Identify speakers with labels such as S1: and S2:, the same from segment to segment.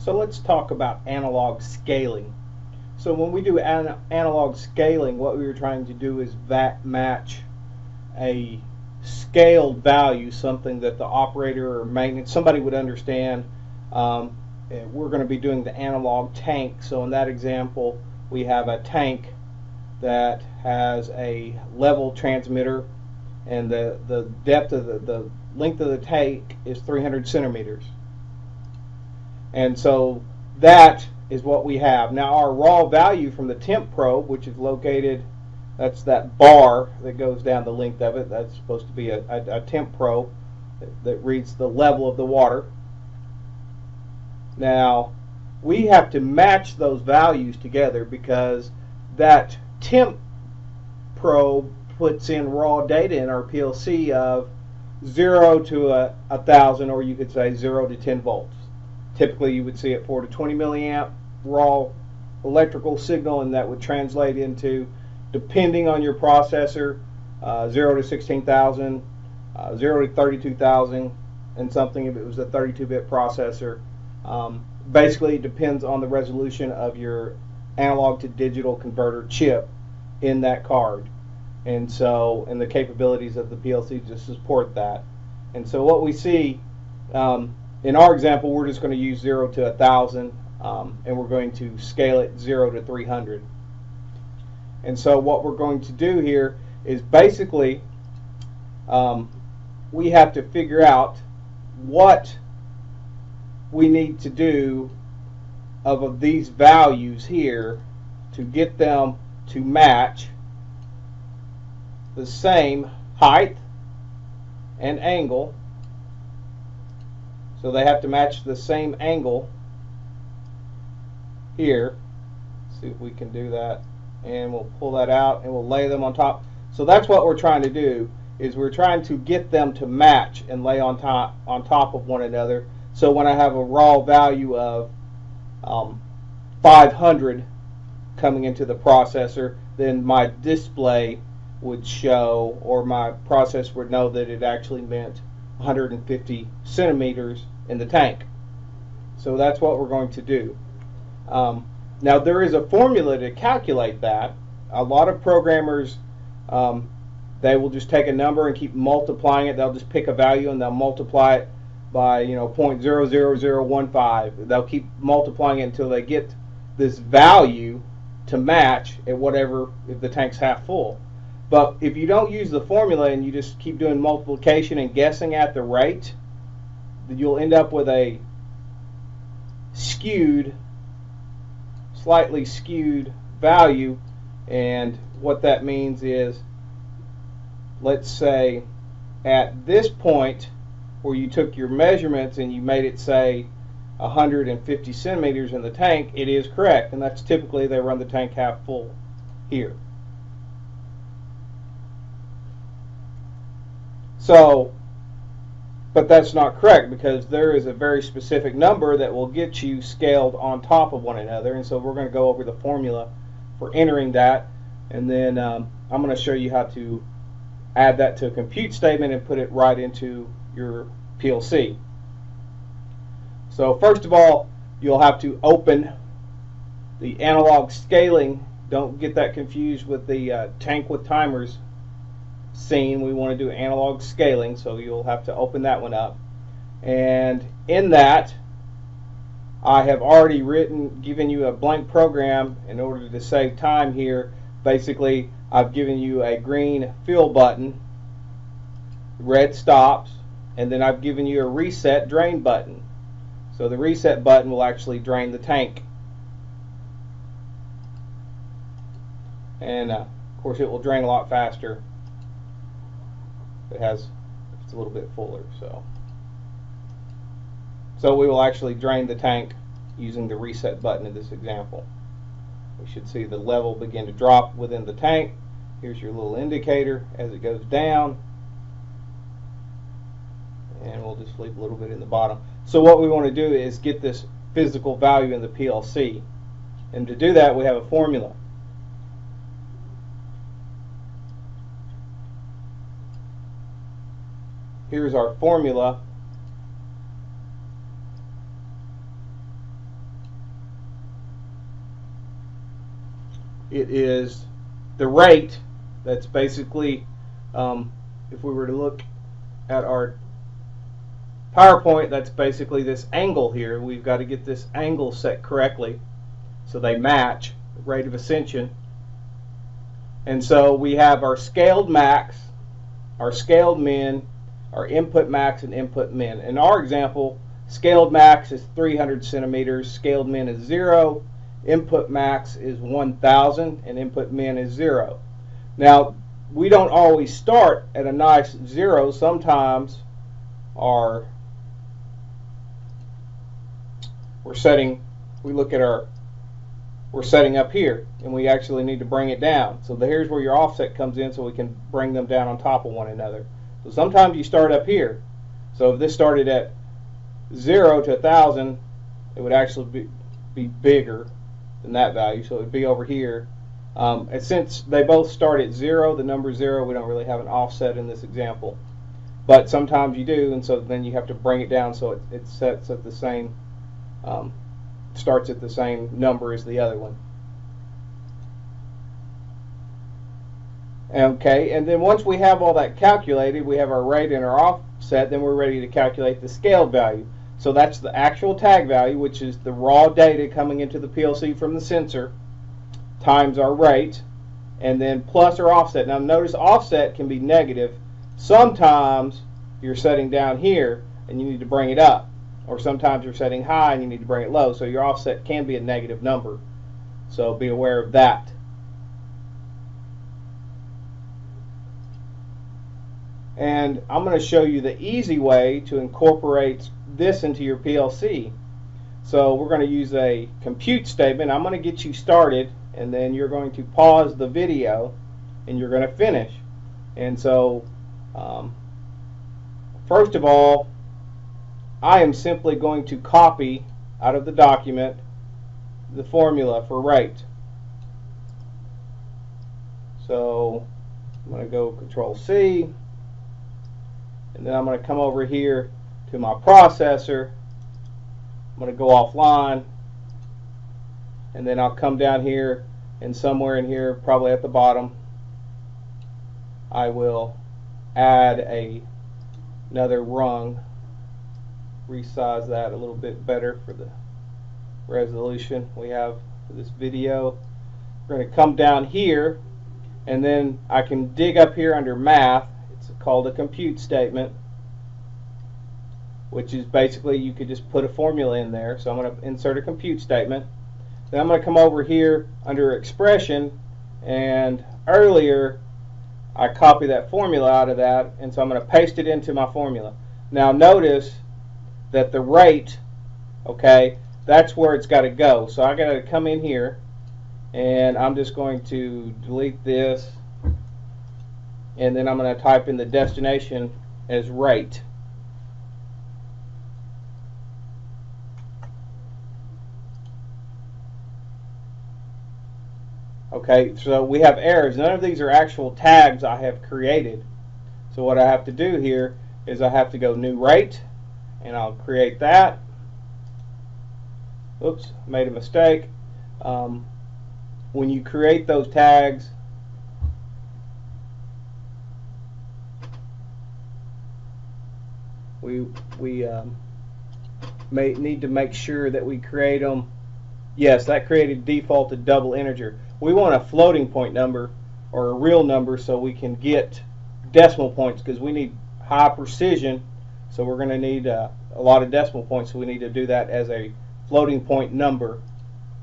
S1: So let's talk about analog scaling. So when we do analog scaling, what we were trying to do is match a scaled value, something that the operator or maintenance, somebody would understand. We're going to be doing the analog tank. So in that example, we have a tank that has a level transmitter, and the depth of the length of the tank is 300 centimeters. And so that is what we have. Now our raw value from the temp probe, which is located, that's that bar that goes down the length of it, that's supposed to be a temp probe that reads the level of the water. Now we have to match those values together because that temp probe puts in raw data in our PLC of 0 to 1,000, or you could say 0 to 10 volts. Typically you would see it 4 to 20 milliamp raw electrical signal, and that would translate into, depending on your processor, 0 to 16,000, 0 to 32,000, and something if it was a 32-bit processor. Basically it depends on the resolution of your analog to digital converter chip in that card, and the capabilities of the PLC to support that. And so what we see in our example, we're just going to use 0 to 1,000, and we're going to scale it 0 to 300. And so what we're going to do here is basically we have to figure out what we need to do of these values here to get them to match the same height and angle. So they have to match the same angle here. Let's see if we can do that, and we'll pull that out and we'll lay them on top. So that's what we're trying to do, is we're trying to get them to match and lay on top of one another. So when I have a raw value of 500 coming into the processor, then my display would show, or my processor would know that it actually meant 150 centimeters in the tank. So that's what we're going to do. Now there is a formula to calculate that. A lot of programmers, they will just take a number and keep multiplying it. They'll just pick a value and they'll multiply it by 0.00015. They'll keep multiplying it until they get this value to match at whatever, if the tank's half full. But if you don't use the formula and you just keep doing multiplication and guessing at the rate, you'll end up with a slightly skewed value. And what that means is, let's say at this point where you took your measurements and you made it say 150 centimeters in the tank, it is correct, and that's typically they run the tank half full here. So, but that's not correct, because there is a very specific number that will get you scaled on top of one another. And so we're going to go over the formula for entering that, and then I'm going to show you how to add that to a compute statement and put it right into your PLC. So first of all, you'll have to open the analog scaling. Don't get that confused with the tank with timers scene. We want to do analog scaling, so you'll have to open that one up. And in that, I have already given you a blank program in order to save time here. Basically, I've given you a green fill button, red stops, and then I've given you a reset drain button. So the reset button will actually drain the tank. And of course it will drain a lot faster. It's a little bit fuller. So we will actually drain the tank using the reset button in this example. We should see the level begin to drop within the tank. Here's your little indicator as it goes down. And we'll just leave a little bit in the bottom. So what we want to do is get this physical value in the PLC. And to do that, we have a formula. Here's our formula. it is the rate. That's basically, if we were to look at our PowerPoint, that's basically this angle here. We've got to get this angle set correctly so they match the rate of ascension. And so we have our scaled max, our scaled min, our input max and input min. In our example, scaled max is 300 centimeters, scaled min is 0, input max is 1,000, and input min is 0. Now, we don't always start at a nice 0. Sometimes we're setting up here, and we actually need to bring it down. So here's where your offset comes in, so we can bring them down on top of one another. So sometimes you start up here. So if this started at 0 to 1,000, it would actually be bigger than that value. So it would be over here. And since they both start at 0, the number 0, we don't really have an offset in this example. But sometimes you do, and so then you have to bring it down so it sets at the same, starts at the same number as the other one. Okay, and then once we have all that calculated, we have our rate and our offset, then we're ready to calculate the scaled value. So that's the actual tag value, which is the raw data coming into the PLC from the sensor, times our rate, and then plus our offset. Now notice offset can be negative. Sometimes you're setting down here and you need to bring it up, or sometimes you're setting high and you need to bring it low, so your offset can be a negative number. So be aware of that. And I'm going to show you the easy way to incorporate this into your PLC. So we're going to use a compute statement. I'm going to get you started, and then you're going to pause the video and you're going to finish. And so first of all, I am simply going to copy out of the document the formula for rate. So I'm going to go Control C, and then I'm going to come over here to my processor. I'm going to go offline, and then I'll come down here, and somewhere in here, probably at the bottom, I will add another rung, resize that a little bit better for the resolution we have for this video. We're going to come down here, and then I can dig up here under math. It's called a compute statement, which is basically you could just put a formula in there. So I'm going to insert a compute statement. Then I'm going to come over here under expression, and earlier I copied that formula out of that, and so I'm going to paste it into my formula. Now notice that the rate, okay, that's where it's got to go. So I got to come in here, and I'm just going to delete this, and then I'm going to type in the destination as rate. Okay, so we have errors. None of these are actual tags I have created. So what I have to do here is I have to go new rate, and I'll create that. Oops, made a mistake. When you create those tags, we may need to make sure that we create them. Yes, that created defaulted double integer. We want a floating point number or a real number so we can get decimal points, because we need high precision, so we're going to need a lot of decimal points, so we need to do that as a floating point number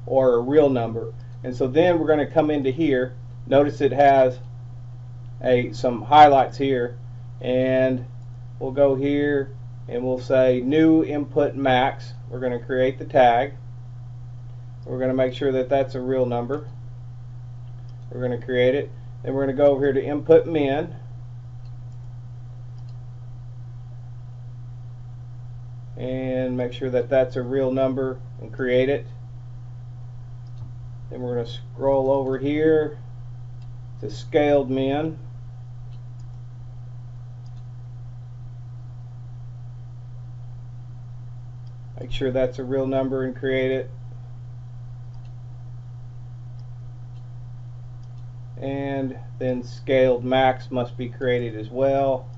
S1: or a real number. And so then we're going to come into here. Notice it has some highlights here, and we'll go here and we'll say new input max. We're going to create the tag. We're going to make sure that that's a real number. We're going to create it. Then we're going to go over here to input min, and make sure that that's a real number and create it. Then we're going to scroll over here to scaled min. Make sure that's a real number and create it. and then scaled max must be created as well.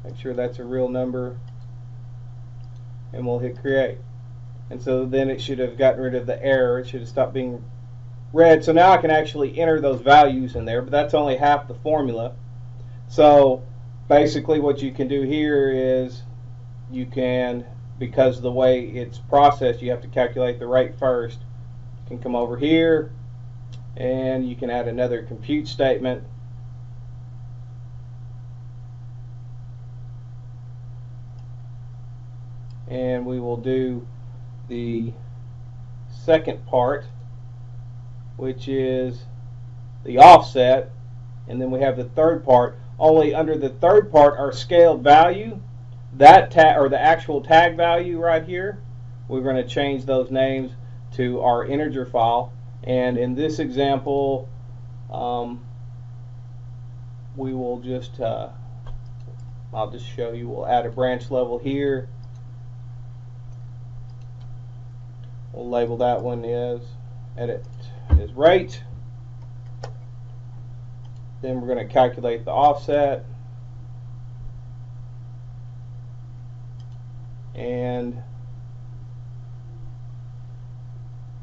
S1: Make sure that's a real number, and we'll hit create. And so then it should have gotten rid of the error. It should have stopped being read. So now I can actually enter those values in there, but that's only half the formula. So basically what you can do here is you can, because of the way it's processed, you have to calculate the rate first. You can come over here and you can add another compute statement. And we will do the second part, which is the offset, and then we have the third part. Only under the third part, our scaled value, that tag, or the actual tag value right here, we're going to change those names to our integer file. And in this example, we will just I'll just show you. We'll add a branch level here. We'll label that one as edit is rate. Then we're going to calculate the offset, and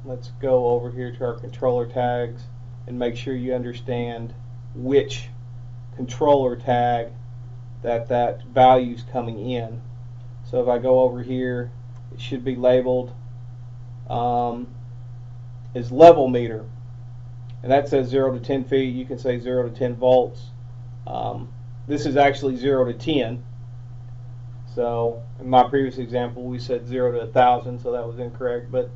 S1: let's go over here to our controller tags and make sure you understand which controller tag that value is coming in. So if I go over here, it should be labeled is level meter, and that says 0 to 10 feet. You can say 0 to 10 volts. This is actually 0 to 10. So in my previous example we said 0 to 1,000, so that was incorrect, but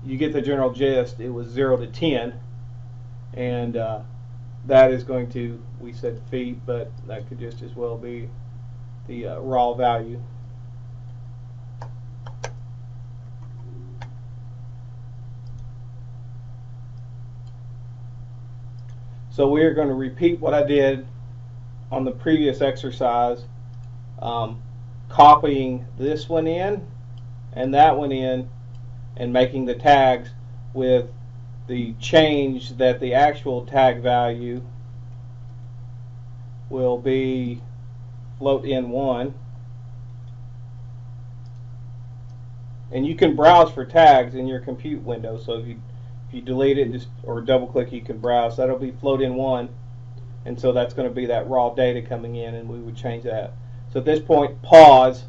S1: you get the general gist. It was 0 to 10, and that is going to, we said feet, but that could just as well be the raw value. So we are going to repeat what I did on the previous exercise, copying this one in and that one in, and making the tags with the change that the actual tag value will be float in 1. And you can browse for tags in your compute window, so if you delete it and just, or double click, you can browse. That'll be float in 1, and so that's going to be that raw data coming in, and we would change that. So at this point, pause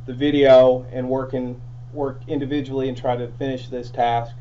S1: the video and work individually and try to finish this task.